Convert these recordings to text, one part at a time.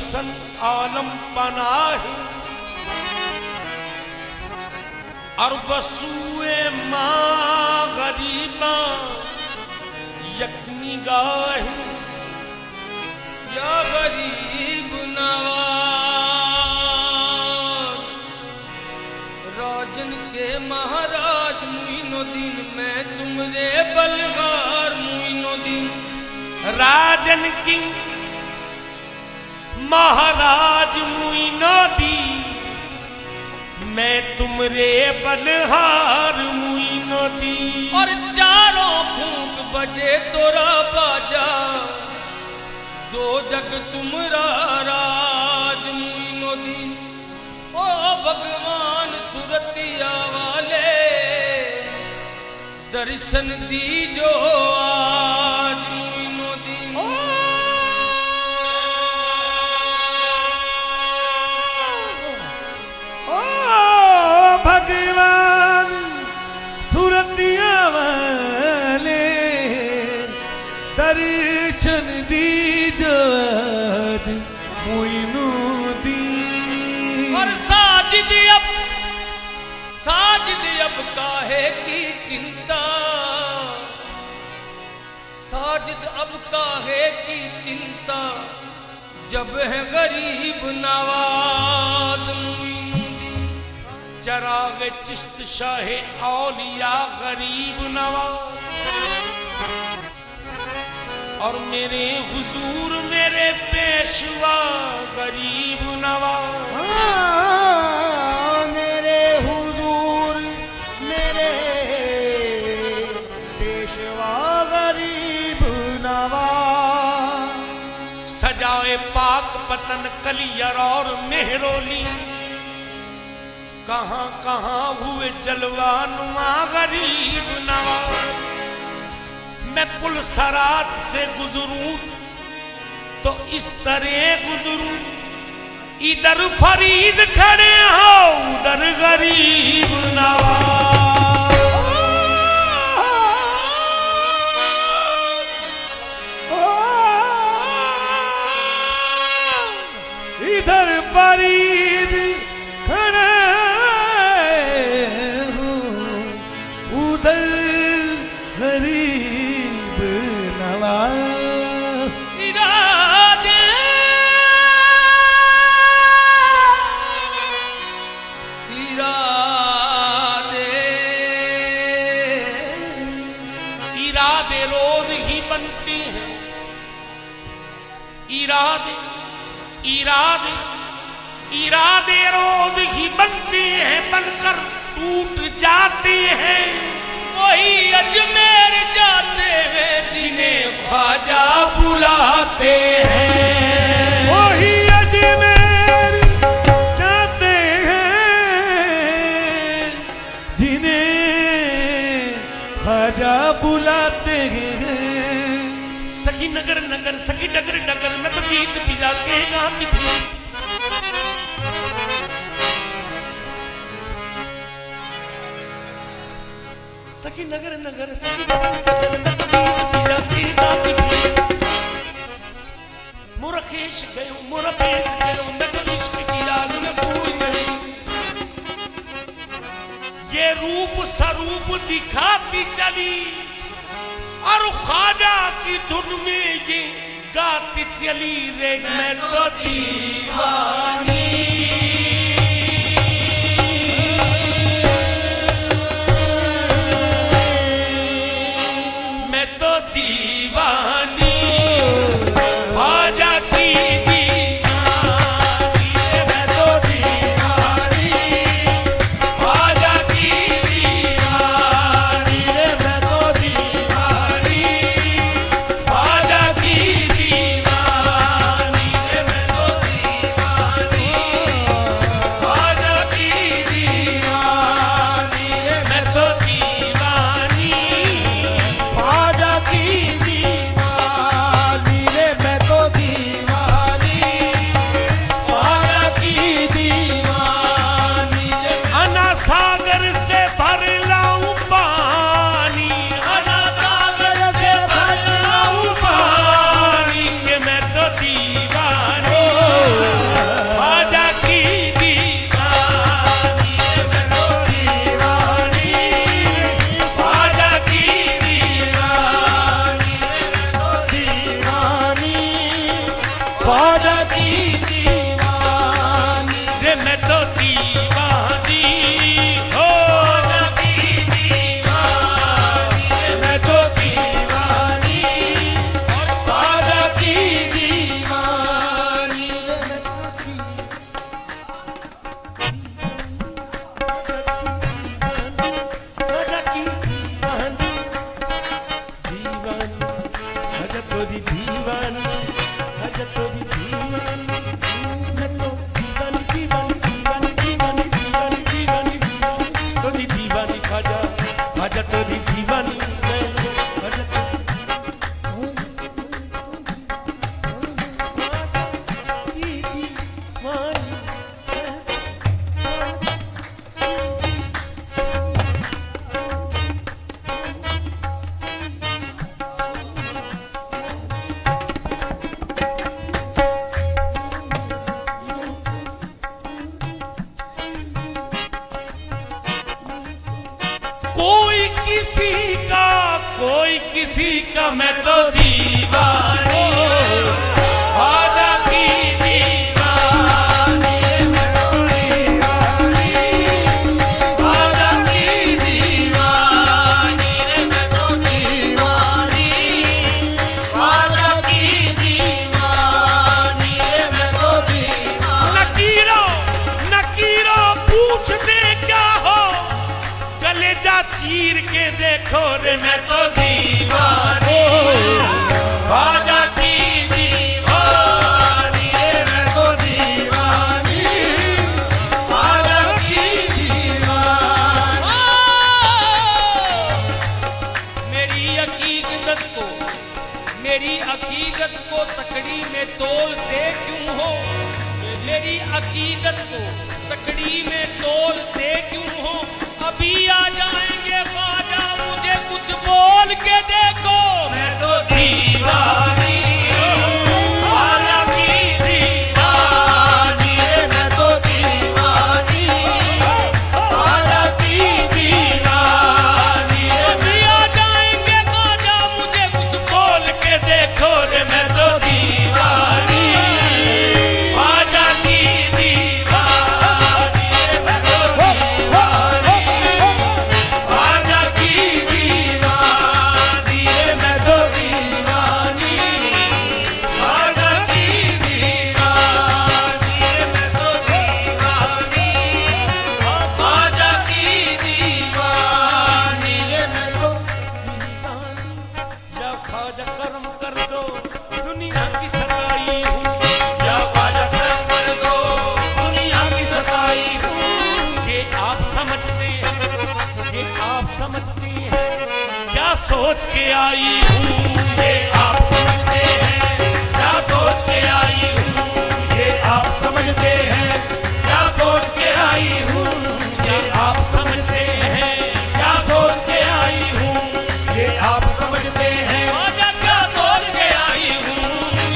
सन आलम पनाही और बसुए माँ गरीबा यकनी गाही या गरीब नवाज राजन के महाराज मुइनुद्दीन मैं तुमरे बलगार मुइनुद्दीन राजन की महाराज मुइनुद्दीन मैं तुमरे बलहार मुइनुद्दीन और चारों फूंक बजे तोरा बाजा दो जग तुमरा राज मुइनुद्दीन ओ भगवान सुरतिया वाले दर्शन दीजो आज मुइनुद्दीन भगवान सुरतिया वाले दर्शन दीजो आज मुइनुद्दीन और साजिद अब काहे की चिंता साजिद अब काहे की चिंता जब है गरीब नवाज मुइनुद्दीन चराग चिश्त शाहे औलिया गरीब नवाज और मेरे हुजूर मेरे पेशवा गरीब नवाज मेरे हुजूर मेरे पेशवा गरीब नवाज सजाए पाक पतन कलियर और मेहरोली कहां कहां हुए जलवा नुमा गरीब नवाज मैं पुल सरात से गुजरूं तो इस तरह गुजरूं इधर फरीद खड़े हो उधर गरीब नवाज इधर फरीद खड़े हो उधर गरीब नवाज इरादे इरादे रोज ही बनते हैं इरादे रोज ही बनते हैं बनकर टूट जाते हैं वही अजमेर जाते हैं जिन्हें ख्वाजा बुलाते हैं वही अजमेर जाते हैं जिन्हें ख्वाजा बुलाते हैं सखी नगर नगर सखी डगर डगर मैं तो गीत पिला के गाती थी सखी नगर नगर सखी डगर डगर मैं तो गीत पिला के गाती थी मोरा खेश गयो मोरा पेश गयो मैं तो इश्क की आग में भूल गई ये रूप स्वरूप दिखाती चली और ख्वाजा की धुन में ये गाती चली रे मैं तो दीवानी मैं तो दीवानी ख्वाजा की दीवानी मैं तो दीवानी ख्वाजा की दीवानी मैं तो दीवानी ख्वाजा की दीवानी मैं तो दीवानी ख्वाजा की दीवानी मैं तो दीवानी ख्वाजा की तोरी दीवानी, खाजा तोरी दीवानी, मैं तो दीवानी दीवानी दीवानी दीवानी दीवानी दीवानी दीवानी तोरी दीवानी खाजा, खाजा तोरी दीवानी मैं खाजा तोरी दीवानी। कोई किसी का मैं तो दीवानी, खाजा की दीवानी, मैं तो दीवानी, खाजा की दीवानी, मैं तो दीवानी, खाजा की दीवानी, मैं तो दीवानी। नकीरो पूछ दे क्या हो, कलेजा चीर के देखो रे मैं तो दीवानी, खाजा की दीवानी, मैं तो दीवानी, खाजा की दीवानी। मेरी अकीदत को तकड़ी में तोलते क्यों हो, मेरी अकीदत को तकड़ी में तोलते क्यों हो, अभी आ जाएंगे ख्वाजा मुझे कुछ बोल के देखो, मैं तो दीवानी, ख्वाजा की दीवानी, मैं तो दीवानी, ख्वाजा की दीवानी, अभी आ जाएंगे ख्वाजा मुझे कुछ बोल के देखो रे मैं तो दीवानी, ख्वाजा की दीवानी, मैं तो दीवानी, ख्वाजा की दीवानी, मैं तो दीवानी, ख्वाजा की दीवानी, मैं तो दीवानी, ख्वाजा की दीवानी, मैं तो दीवानी। या ख्वाजा करम कर दो दुनिया की सताई हूँ, या ख्वाजा करम कर दो दुनिया की सताई हूँ। ये आप समझते हैं, ये आप समझते हैं क्या सोच के आई हूँ, ये आप समझते हैं क्या सोच के आई हूँ, ये आप समझते हैं क्या सोच के आई हूँ, ये आप समझते हैं क्या सोच के आई हूँ, ये आप समझते हैं क्या सोच के आई हूँ,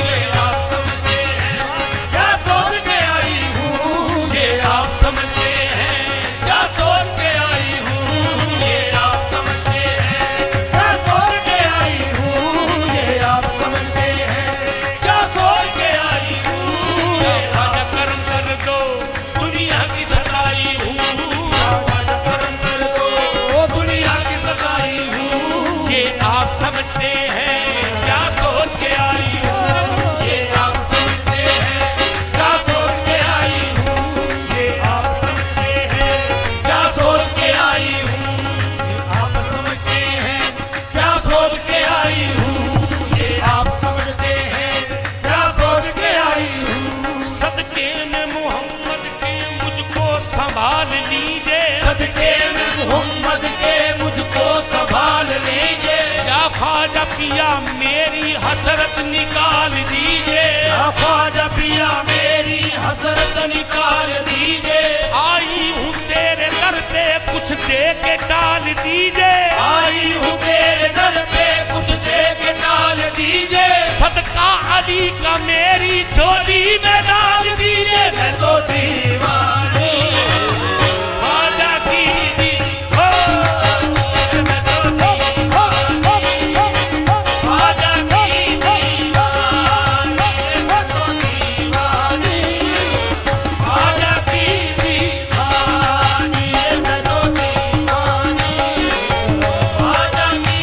ये आप समझते हैं क्या सोच के आई हूँ, ये आप समझते हैं क्या सोच के आई हूँ, ये आप समझते हैं क्या सोच के आई हूँ, ये आप समझते हैं क्या सोच के आई हूँ। ख्वाजा करम कर दो दुनिया की सताई हूँ, ख्वाजा करम कर दो दुनिया की सताई हूँ, ये आप समझते हैं क्या सोच के आई हूँ, ये आप समझते हैं क्या सोच के आई हूँ, ये आप समझते हैं क्या सोच के आई हूँ, ये आप समझते हैं क्या सोच के आई हूँ, ये आप समझते हैं क्या सोच के आई हूँ। सदके में मोहम्मद के मुझको संभाल लीजिए, सदके में मोहम्मद के मुझको संभाल लीजिए, या ख्वाजा पिया मेरी हसरत निकाल दीजिए, या ख्वाजा पिया मेरी हसरत निकाल दीजिए। आई हूँ तेरे दर पे कुछ दे के डाल दीजिए, आई हूँ तेरे दर पे कुछ दे के डाल दीजिए, सदका अली का मेरी झोली में डाल दीजिए, मैं तो दीवानी, ख्वाजा की दीवानी, मैं तो दीवानी, ख्वाजा की दीवानी, मैं तो दीवानी, ख्वाजा की दीवानी, मैं तो दीवानी, ख्वाजा की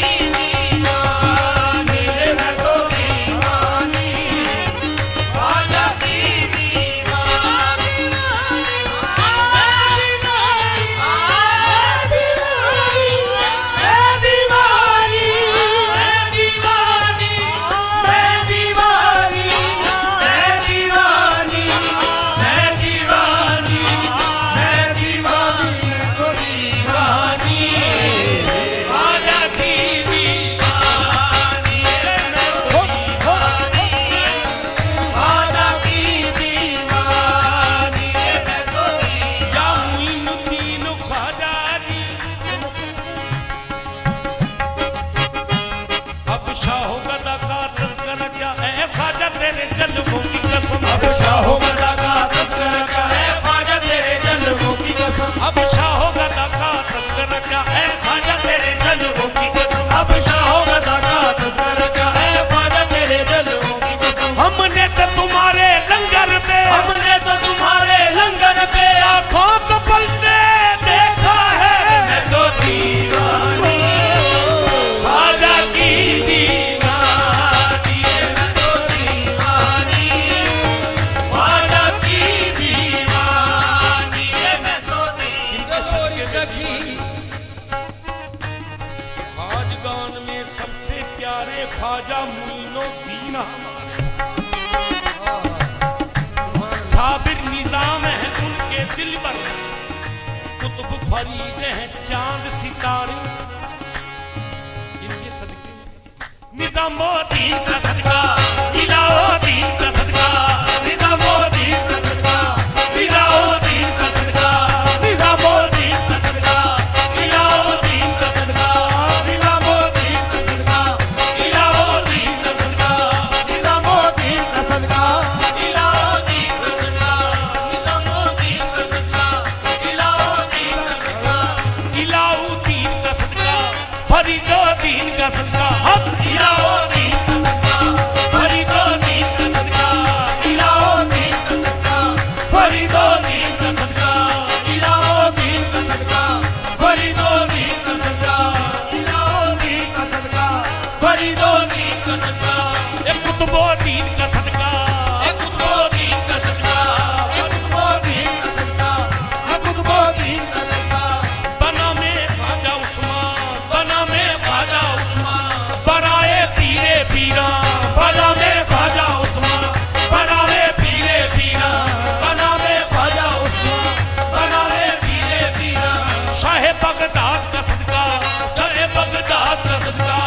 सबसे प्यारे ख्वाजा मुइनुद्दीन हमारे साबिर निजाम है उनके दिल पर, कुतुब फरीद हैं चांद सितारे, इनके सदके निजामुद्दीन का सदका, इलाउद्दीन का सदका, निजामुद्दीन का सदका, इलाउद्दीन का सदका, निजामुद्दीन का सदका, इलाउद्दीन का सदका, निजामुद्दीन का सदका, इलाउद्दीन का सदका, निजामुद्दीन का सदका, इलाउद्दीन का सदका, निजामुद्दीन का सदका, इलाउद्दीन का सदका, इलाउद्दीन का सदका, फरीदुद्दीन का सदका, हक इलाउद्दीन का सदका, फरीदुद्दीन का सदका, इलाउद्दीन का सदका, फरीदुद्दीन का सदका, इलाउद्दीन का सदका, फरीदुद्दीन का सदका, इलाउद्दीन का सदका, फरीदुद्दीन का सदका, एक कुतुबुद्दीन का सदका, एक कुतुबुद्दीन का सदका, एक कुतुबुद्दीन का सदका, एक कुतुबुद्दीन का सदका, बना में ख्वाजा उस्मान, बना में ख्वाजा उस्मान, बराए पीरे पीरा, बना में ख्वाजा उस्मान, बराए पीरे पीरा, बना में ख्वाजा उस्मान, बराए पीरे पीरा, शाहे बगदाद का सदका, सरे बगदाद का सदका,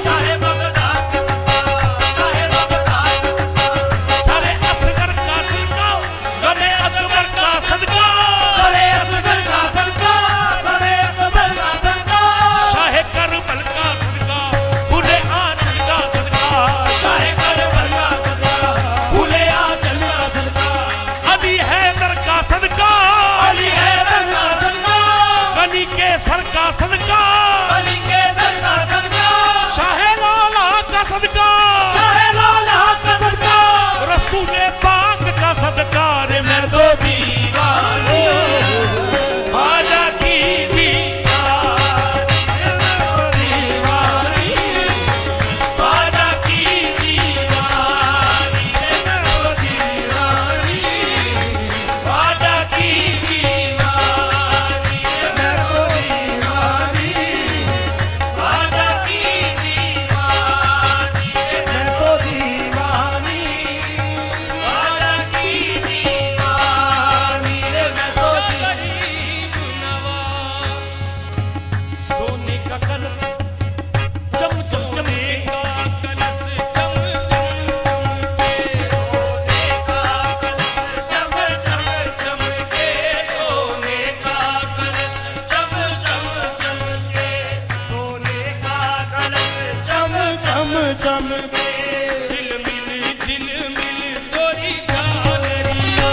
शाहे बगदाद का सदका, शाहे बगदाद का सदका, सरे असगर का सदका, गले अकबर का सदका, सरे असगर का सदका, सरे अकबर का सदका, शाहे करबल का सदका, खुले आंचल का सदका, शाहे करबल का सदका, खुले आंचल का सदका, अली हैदर का सदका, अली हैदर का सदका, गनी के सर का सदका, अली के सर का सदका, शाहे लाला का सदका, शाहे लाला का सदका, रसूले पाक का सदका, रे मैं तो दीवानी ख्वाजा की दीवानी, मैं तो दीवानी ख्वाजा की दीवानी, मैं तो दीवानी ख्वाजा की दीवानी, मैं तो दीवानी ख्वाजा की दीवानी, मैं तो दीवानी, ख्वाजा की दीवानी, रे मैं तो गरीब नवाज। सोने का कलश चम चम चमकेगा, कलश चम चम चमके, सोने का कलश चम चम चमके, सोने का कलश चम चम चमके, सोने का कलश चम चम चमके, झिलमिल झिलमिल तोरी झालरिया,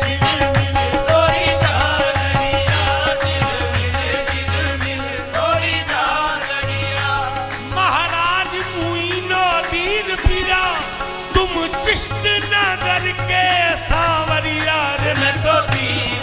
झिलमिल तोरी झालरिया, झिलमिल झिलमिल तोरी झालरिया। महाराज मुइनुद्दीन पीरा, तुम चिश्त नगर के सांवरिया, रे मैं तो दीवानी